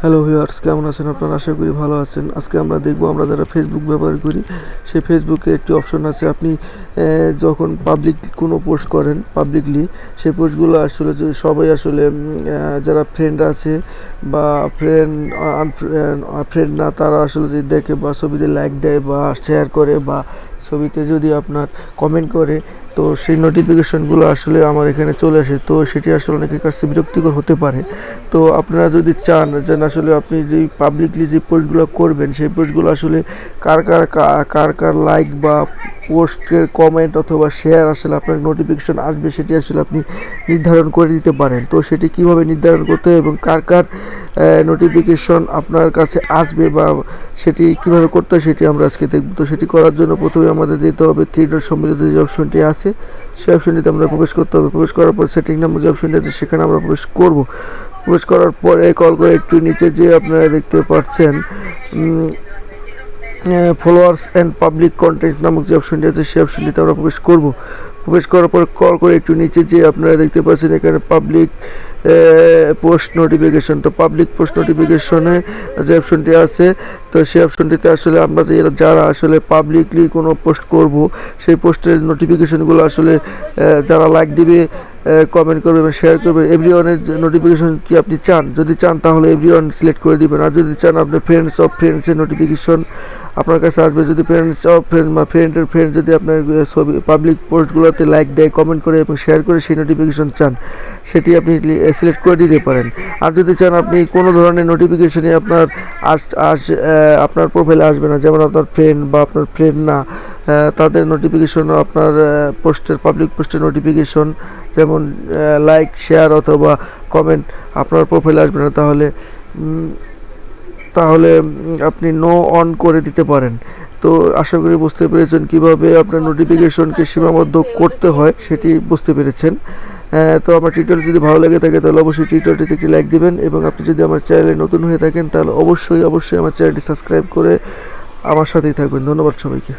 Hello viewers, কেমন আছেন আপনারা? আশা করি ভালো আছেন। আজকে আমরা দেখব, আমরা যারা ফেসবুক ব্যবহার করি সেই ফেসবুকে একটি অপশন আছে। আপনি যখন পাবলিক কোনো পোস্ট করেন পাবলিকলি, সেই পোস্টগুলো আসলে সবাই আসলে যারা ফ্রেন্ড আছে বা ফ্রেন্ড না, তারা আসলে যদি দেখে বা ছবিতে লাইক দেয় বা শেয়ার করে বা ছবিতে যদি আপনার কমেন্ট করে, তো সেই নোটিফিকেশনগুলো আসলে আমার এখানে চলে আসে। তো সেটি আসলে অনেকের কাছে বিরক্তিকর হতে পারে। তো আপনারা যদি চান যে আসলে আপনি যেই পাবলিকলি যে পোস্টগুলো করবেন, সেই পোস্টগুলো আসলে কার লাইক বা পোস্টের কমেন্ট অথবা শেয়ার আসলে আপনার নোটিফিকেশন আসবে, সেটি আসলে আপনি নির্ধারণ করে দিতে পারেন। তো সেটি কিভাবে নির্ধারণ করতে হয় এবং কার নোটিফিকেশন আপনার কাছে আসবে বা সেটি কিভাবে করতে হয়, সেটি আমরা আজকে দেখব। তো সেটি করার জন্য প্রথমে আমাদের যেতে হবে থ্রি ডট সম্মিলিত যে অপশনটি আছে, সেই অপশনটিতে আমরা প্রবেশ করতে হবে। প্রবেশ করার পর সেটিং নামক যে অপশনটি আছে সেখানে আমরা প্রবেশ করব। প্রবেশ করার পরে কল করে একটু নিচে যে আপনারা দেখতে পাচ্ছেন ফলোয়ার্স অ্যান্ড পাবলিক কন্টেন্ট নামক যে অপশনটি আছে, সেই অপশনটিতে আমরা প্রবেশ করব। প্রবেশ করার পর কল করে একটু নিচে যে আপনারা দেখতে পাচ্ছেন এখানে পাবলিক পোস্ট নোটিফিকেশন। তো পাবলিক পোস্ট নোটিফিকেশনে যে অপশনটি আছে, তো সেই অপশনটিতে আসলে আমরা যারা আসলে পাবলিকলি কোনো পোস্ট করব, সেই পোস্টের নোটিফিকেশনগুলো আসলে যারা লাইক দিবে, কমেন্ট করবে এবং শেয়ার করবে, এভরিওয়ানের নোটিফিকেশন কি আপনি চান? যদি চান তাহলে এভরিওয়ান সিলেক্ট করে দিবেন। আর যদি চান আপনি ফ্রেন্ডস অফ ফ্রেন্ডসের নোটিফিকেশন আপনার কাছে আসবে, যদি ফ্রেন্ডস অফ ফ্রেন্ড বা ফ্রেন্ডের ফ্রেন্ড যদি আপনার ছবি পাবলিক পোস্টগুলোতে লাইক দেয়, কমেন্ট করে এবং শেয়ার করে সেই নোটিফিকেশন চান, সেটি আপনি সিলেক্ট করে দিতে পারেন। আর যদি চান আপনি কোনো ধরনের নোটিফিকেশনই আপনার আপনার প্রোফাইলে আসবে না, যেমন আপনার ফ্রেন্ড বা আপনার ফ্রেন্ড না তাদের নোটিফিকেশনও আপনার পোস্টের পাবলিক পোস্টের নোটিফিকেশন যেমন লাইক শেয়ার অথবা কমেন্ট আপনার প্রোফাইলে আসবে না, তাহলে আপনি নো অন করে দিতে পারেন। তো আশা করি বুঝতে পেরেছেন কিভাবে আপনার নোটিফিকেশনকে সীমাবদ্ধ করতে হয়, সেটি বুঝতে পেরেছেন। তো আমার টিউটোরিয়াল যদি ভালো লেগে থাকে তাহলে অবশ্যই টিউটোরিয়ালটিতে একটি লাইক দিবেন, এবং আপনি যদি আমার চ্যানেলে নতুন হয়ে থাকেন তাহলে অবশ্যই আমার চ্যানেলটি সাবস্ক্রাইব করে আমার সাথেই থাকবেন। ধন্যবাদ সবাইকে।